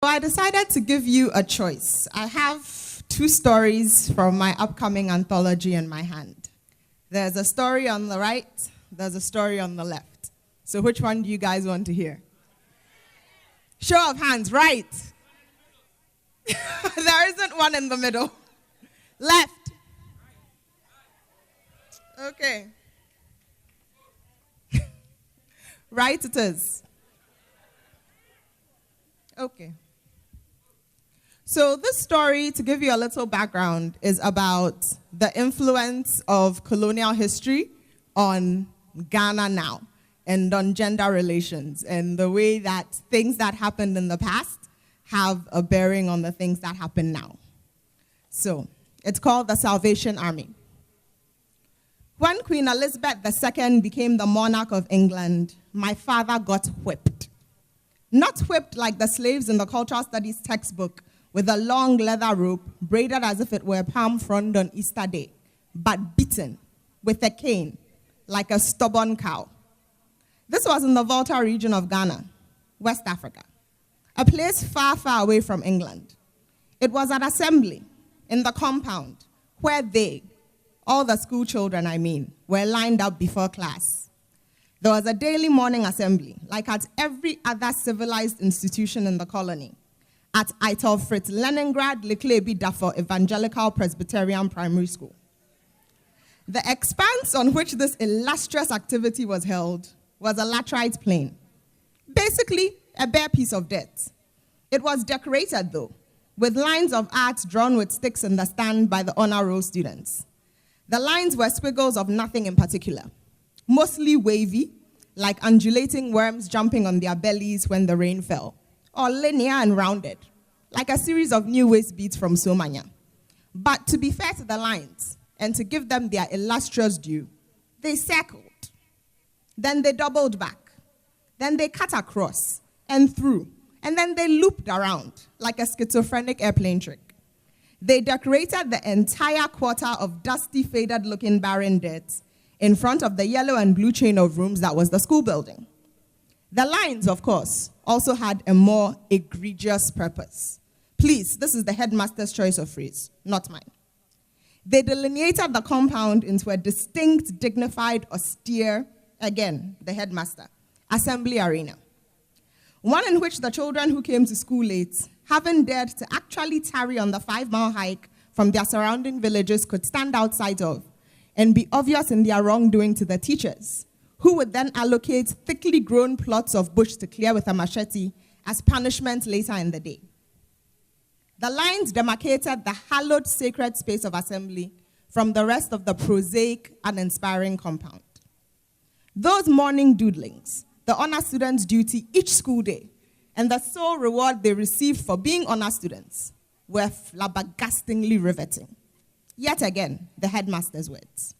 So I decided to give you a choice. I have two stories from my upcoming anthology in my hand. There's a story on the right, there's a story on the left. So which one do you guys want to hear? Show of hands, right. There isn't one in the middle. Left. Okay. Right it is. Okay. So this story, to give you a little background, is about the influence of colonial history on Ghana now and on gender relations and the way that things that happened in the past have a bearing on the things that happen now. So it's called the Salvation Army. When Queen Elizabeth II became the monarch of England, my father got whipped. Not whipped like the slaves in the cultural studies textbook with a long leather rope braided as if it were a palm frond on Easter Day, but beaten with a cane like a stubborn cow. This was in the Volta region of Ghana, West Africa, a place far, far away from England. It was at assembly in the compound where they, all the school children were lined up before class. There was a daily morning assembly, like at every other civilized institution in the colony, at Eitelfrit Leningrad Leklebi Dafo Evangelical Presbyterian Primary School. The expanse on which this illustrious activity was held was a laterite plain, basically a bare piece of dirt. It was decorated, though, with lines of art drawn with sticks in the stand by the honor roll students. The lines were squiggles of nothing in particular, mostly wavy, like undulating worms jumping on their bellies when the rain fell, or linear and rounded, like a series of new waist beats from Somanya. But to be fair to the lines, and to give them their illustrious due, they circled. Then they doubled back. Then they cut across and through. And then they looped around like a schizophrenic airplane trick. They decorated the entire quarter of dusty, faded-looking barren dirt in front of the yellow and blue chain of rooms that was the school building. The lines, of course, also had a more egregious purpose. Please, this is the headmaster's choice of phrase, not mine. They delineated the compound into a distinct, dignified, austere, again, the headmaster, assembly arena. One in which the children who came to school late, having dared to actually tarry on the 5-mile hike from their surrounding villages, could stand outside of and be obvious in their wrongdoing to the teachers, who would then allocate thickly grown plots of bush to clear with a machete as punishment later in the day. The lines demarcated the hallowed sacred space of assembly from the rest of the prosaic, uninspiring compound. Those morning doodlings, the honor students' duty each school day, and the sole reward they received for being honor students, were flabbergastingly riveting. Yet again, the headmaster's words.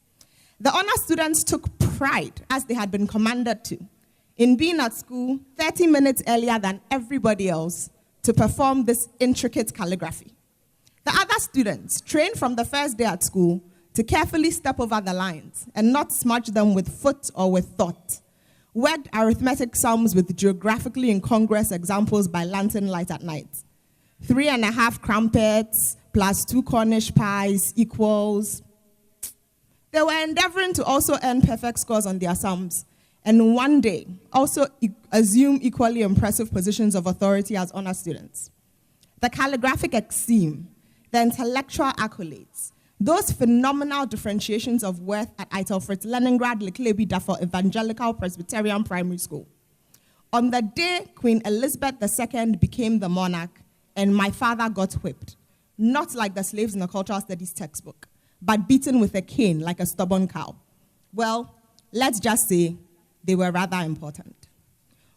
The honor students took pride, as they had been commanded to, in being at school 30 minutes earlier than everybody else to perform this intricate calligraphy. The other students, trained from the first day at school to carefully step over the lines and not smudge them with foot or with thought, worked arithmetic sums with geographically incongruous examples by lantern light at night. 3.5 crumpets plus 2 Cornish pies equals. They were endeavoring to also earn perfect scores on their sums, and one day also assume equally impressive positions of authority as honor students. The calligraphic exeme, the intellectual accolades, those phenomenal differentiations of worth at Eitelfrit Leningrad Leklebi Dafo Evangelical Presbyterian Primary School. On the day Queen Elizabeth II became the monarch and my father got whipped, not like the slaves in the cultural studies textbook, but beaten with a cane like a stubborn cow. Well, let's just say they were rather important.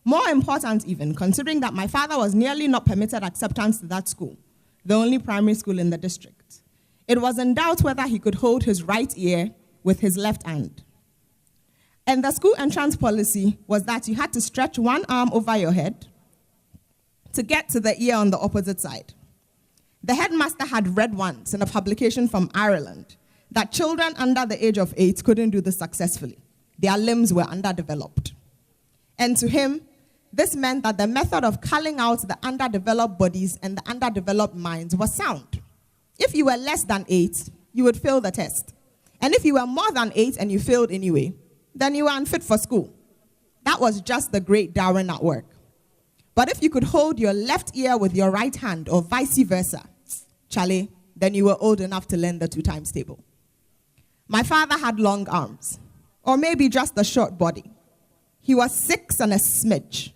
More important even, considering that my father was nearly not permitted acceptance to that school, the only primary school in the district. It was in doubt whether he could hold his right ear with his left hand. And the school entrance policy was that you had to stretch one arm over your head to get to the ear on the opposite side. The headmaster had read once in a publication from Ireland that children under the age of 8 couldn't do this successfully. Their limbs were underdeveloped. And to him, This meant that the method of culling out the underdeveloped bodies and the underdeveloped minds was sound. If you were less than 8, you would fail the test. And if you were more than 8 and you failed anyway, then you were unfit for school. That was just the great Darwin at work. But if you could hold your left ear with your right hand or vice versa, Charlie, then you were old enough to learn the 2 times table. My father had long arms, or maybe just a short body. He was 6 and a smidge.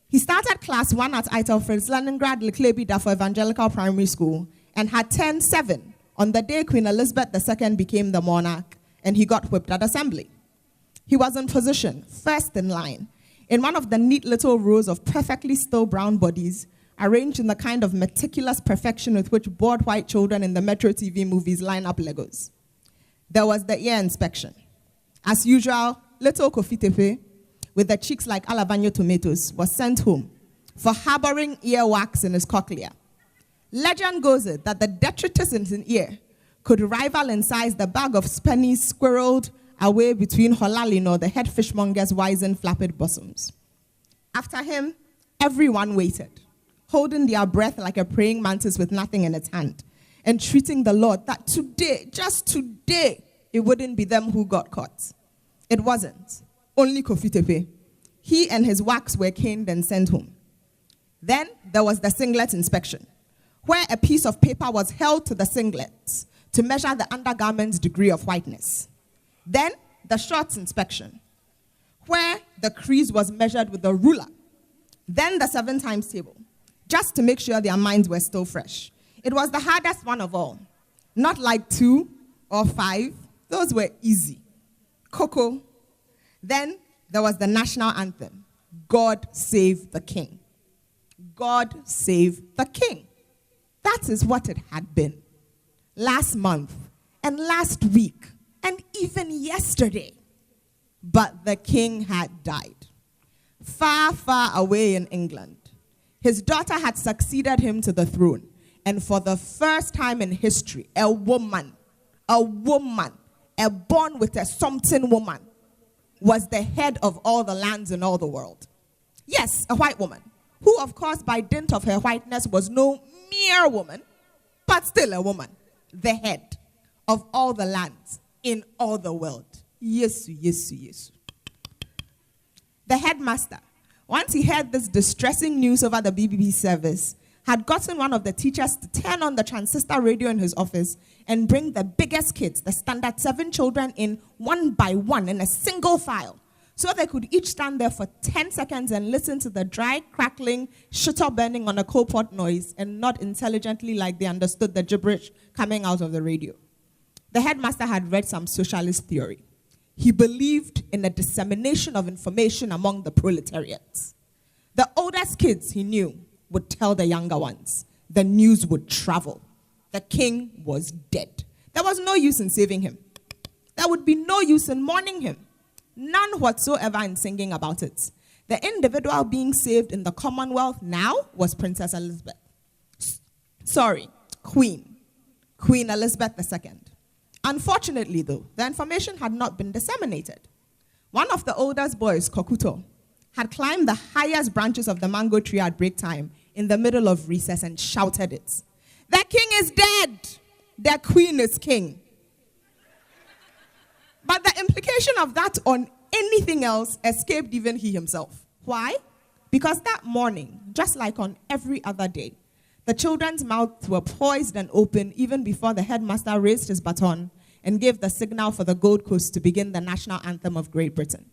He started class 1 at Eitelfrid's Leningrad Leklebi Dafo Evangelical Primary School and had turned 7 on the day Queen Elizabeth II became the monarch and he got whipped at assembly. He was in position, first in line, in one of the neat little rows of perfectly still brown bodies arranged in the kind of meticulous perfection with which bored white children in the Metro TV movies line up Legos. There was the ear inspection. As usual, little Kofi Tepe, with the cheeks like Alavanyo tomatoes, was sent home for harboring earwax in his cochlea. Legend goes it that the detritus in his ear could rival in size the bag of pennies squirreled away between Holalino, the head fishmonger's wizened flapped bosoms. After him, everyone waited, holding their breath like a praying mantis with nothing in its hand, entreating the Lord that today, just today, it wouldn't be them who got caught. It wasn't. Only Kofi Tepe. He and his wax were caned and sent home. Then there was the singlet inspection, where a piece of paper was held to the singlet to measure the undergarment's degree of whiteness. Then the shorts inspection, where the crease was measured with a ruler. Then the 7 times table, just to make sure their minds were still fresh. It was the hardest one of all. Not like 2 or 5. Those were easy. Coco. Then there was the national anthem, God Save the King. God Save the King. That is what it had been. Last month, and last week, and even yesterday. But the king had died. Far, far away in England. His daughter had succeeded him to the throne. And for the first time in history, a woman, a born with a something woman, was the head of all the lands in all the world. Yes, a white woman, who of course by dint of her whiteness was no mere woman, but still a woman, the head of all the lands in all the world. Yesu, Yesu, Yesu. The headmaster, once he heard this distressing news over the BBB service, had gotten one of the teachers to turn on the transistor radio in his office and bring the biggest kids, the standard 7 children, in one by one in a single file, so they could each stand there for 10 seconds and listen to the dry, crackling, shooter burning on a coal pot noise and nod intelligently like they understood the gibberish coming out of the radio. The headmaster had read some socialist theory. He believed in the dissemination of information among the proletariat. The oldest kids, he knew, would tell the younger ones. The news would travel. The king was dead. There was no use in saving him. There would be no use in mourning him. None whatsoever in singing about it. The individual being saved in the Commonwealth now was Princess Elizabeth. Queen Elizabeth II. Unfortunately, though, the information had not been disseminated. One of the oldest boys, Kokuto, had climbed the highest branches of the mango tree at break time in the middle of recess and shouted it. The king is dead. The queen is king. But the implication of that on anything else escaped even he himself. Why? Because that morning, just like on every other day, the children's mouths were poised and open even before the headmaster raised his baton and gave the signal for the Gold Coast to begin the national anthem of Great Britain.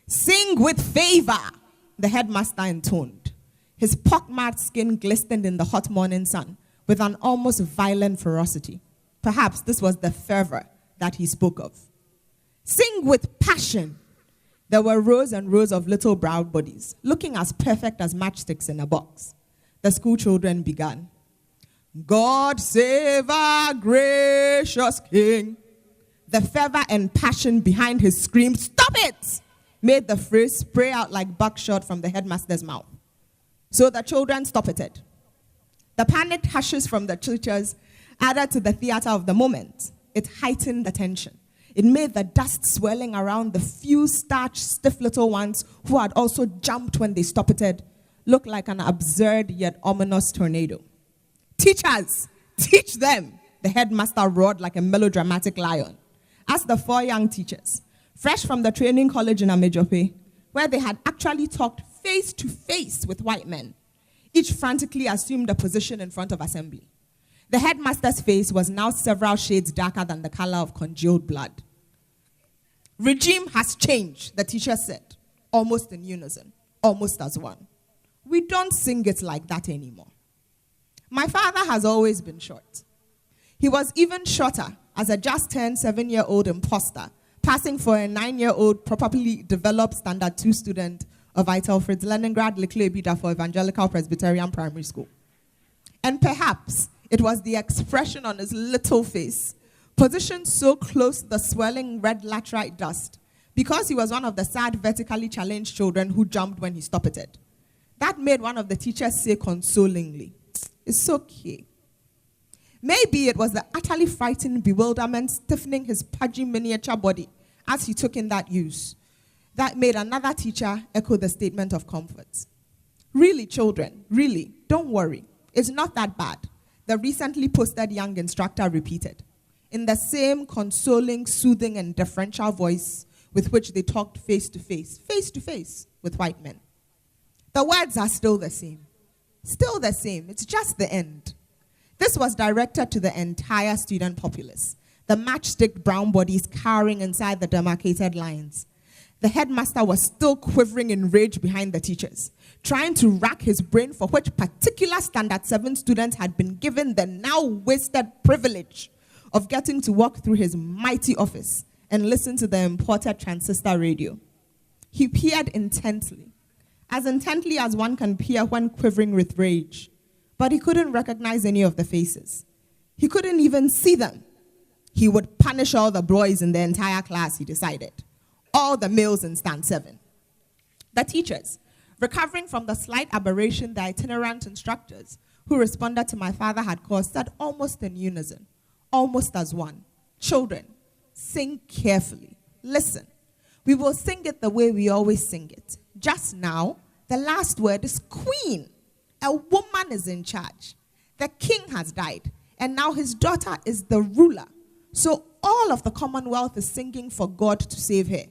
Sing with favor, the headmaster intoned. His pockmarked skin glistened in the hot morning sun with an almost violent ferocity. Perhaps this was the fervor that he spoke of. Sing with passion. There were rows and rows of little brown bodies, looking as perfect as matchsticks in a box. The school children began. God save our gracious king. The fervor and passion behind his scream, stop it, made the phrase spray out like buckshot from the headmaster's mouth. So the children stopped it. The panicked hushes from the teachers added to the theater of the moment. It heightened the tension. It made the dust swirling around the few starched, stiff little ones who had also jumped when they stoppeted look like an absurd yet ominous tornado. Teachers, teach them, the headmaster roared like a melodramatic lion. As the 4 young teachers, fresh from the training college in Amejope, where they had actually talked face to face with white men, each frantically assumed a position in front of assembly. The headmaster's face was now several shades darker than the color of congealed blood. Regime has changed, the teacher said, almost in unison, almost as one. We don't sing it like that anymore. My father has always been short. He was even shorter as a just-turned 7-year-old imposter, passing for a 9-year-old properly developed Standard 2 student of Vitelfrid's Leningrad Liklebida for Evangelical Presbyterian Primary School. And perhaps it was the expression on his little face, positioned so close to the swirling red laterite dust, because he was one of the sad vertically challenged children who jumped when he stoppeted. That made one of the teachers say consolingly, "It's okay." Maybe it was the utterly frightened bewilderment stiffening his pudgy miniature body as he took in that use that made another teacher echo the statement of comfort. Really, children, really, don't worry. It's not that bad, the recently posted young instructor repeated, in the same consoling, soothing, and deferential voice with which they talked face to face with white men. The words are still the same. Still the same. It's just the end. This was directed to the entire student populace, the matchstick brown bodies cowering inside the demarcated lines. The headmaster was still quivering in rage behind the teachers, trying to rack his brain for which particular Standard 7 students had been given the now wasted privilege of getting to walk through his mighty office and listen to the imported transistor radio. He peered intently as one can peer when quivering with rage, but he couldn't recognize any of the faces. He couldn't even see them. He would punish all the boys in the entire class, he decided. All the males in Stand 7. The teachers, recovering from the slight aberration the itinerant instructors who responded to my father had caused, said almost in unison, almost as one, "Children, sing carefully. Listen. We will sing it the way we always sing it. Just now, the last word is queen. A woman is in charge. The king has died, and now his daughter is the ruler. So all of the Commonwealth is singing for God to save her.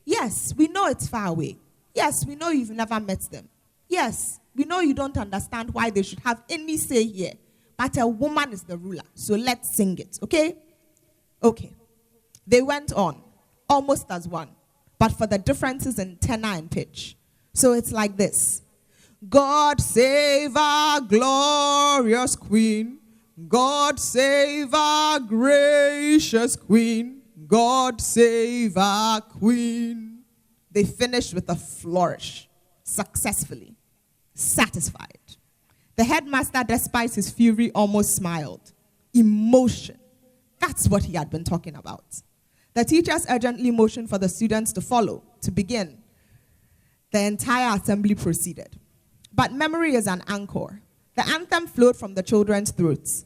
Yes, we know it's far away. Yes, we know you've never met them. Yes, we know you don't understand why they should have any say here. But a woman is the ruler, so let's sing it, okay? Okay. They went on, almost as one, but for the differences in tenor and pitch. So it's like this. God save our glorious queen. God save our gracious queen. God save our queen. They finished with a flourish, successfully, satisfied. The headmaster, despite his fury, almost smiled. Emotion. That's what he had been talking about. The teachers urgently motioned for the students to follow, to begin. The entire assembly proceeded. But memory is an anchor. The anthem flowed from the children's throats.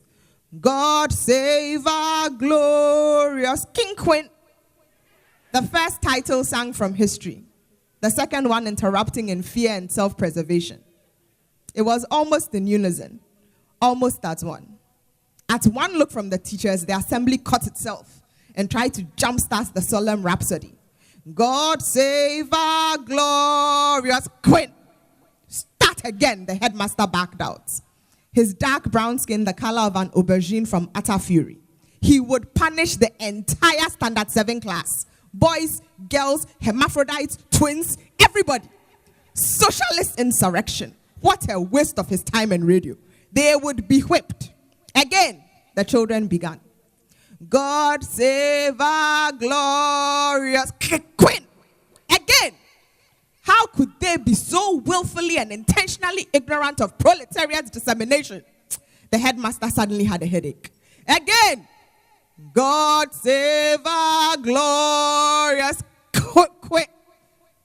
God save our glorious King Queen. The first title sang from history. The second one interrupting in fear and self-preservation. It was almost in unison, almost as one. At one look from the teachers, the assembly caught itself and tried to jumpstart the solemn rhapsody. God save our glorious Queen. Start again, the headmaster backed out. His dark brown skin, the color of an aubergine from utter fury. He would punish the entire Standard 7 class. Boys, girls, hermaphrodites, twins, everybody. Socialist insurrection. What a waste of his time and radio. They would be whipped. Again, the children began. God save our glorious Queen. Again. How could they be so willfully and intentionally ignorant of proletariat's dissemination? The headmaster suddenly had a headache. Again, God save our glorious Queen.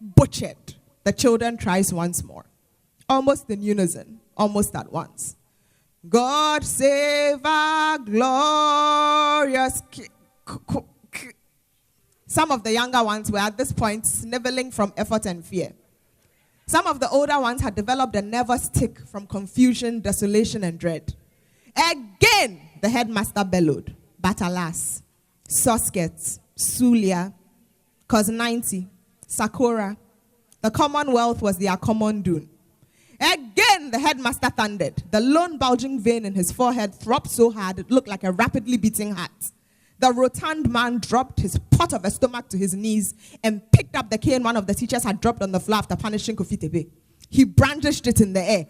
Butchered. The children tries once more. Almost in unison, almost at once. God save our glorious Some of the younger ones were at this point sniveling from effort and fear. Some of the older ones had developed a nervous tic from confusion, desolation, and dread. Again, the headmaster bellowed. But alas, Soskets, Sulia, Cos 90, Sakura, the Commonwealth was their common doom. Again, the headmaster thundered. The lone bulging vein in his forehead throbbed so hard it looked like a rapidly beating heart. The rotund man dropped his pot of a stomach to his knees and picked up the cane one of the teachers had dropped on the floor after punishing Kofi Tebe. He brandished it in the air.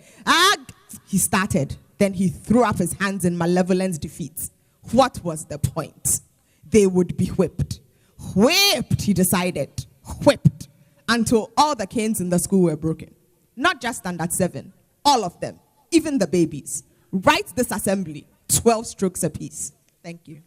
He started. Then he threw up his hands in malevolent defeat. What was the point? They would be whipped. Whipped, he decided. Whipped. Until all the canes in the school were broken. Not just standard 7. All of them. Even the babies. Write this assembly. 12 strokes apiece. Thank you.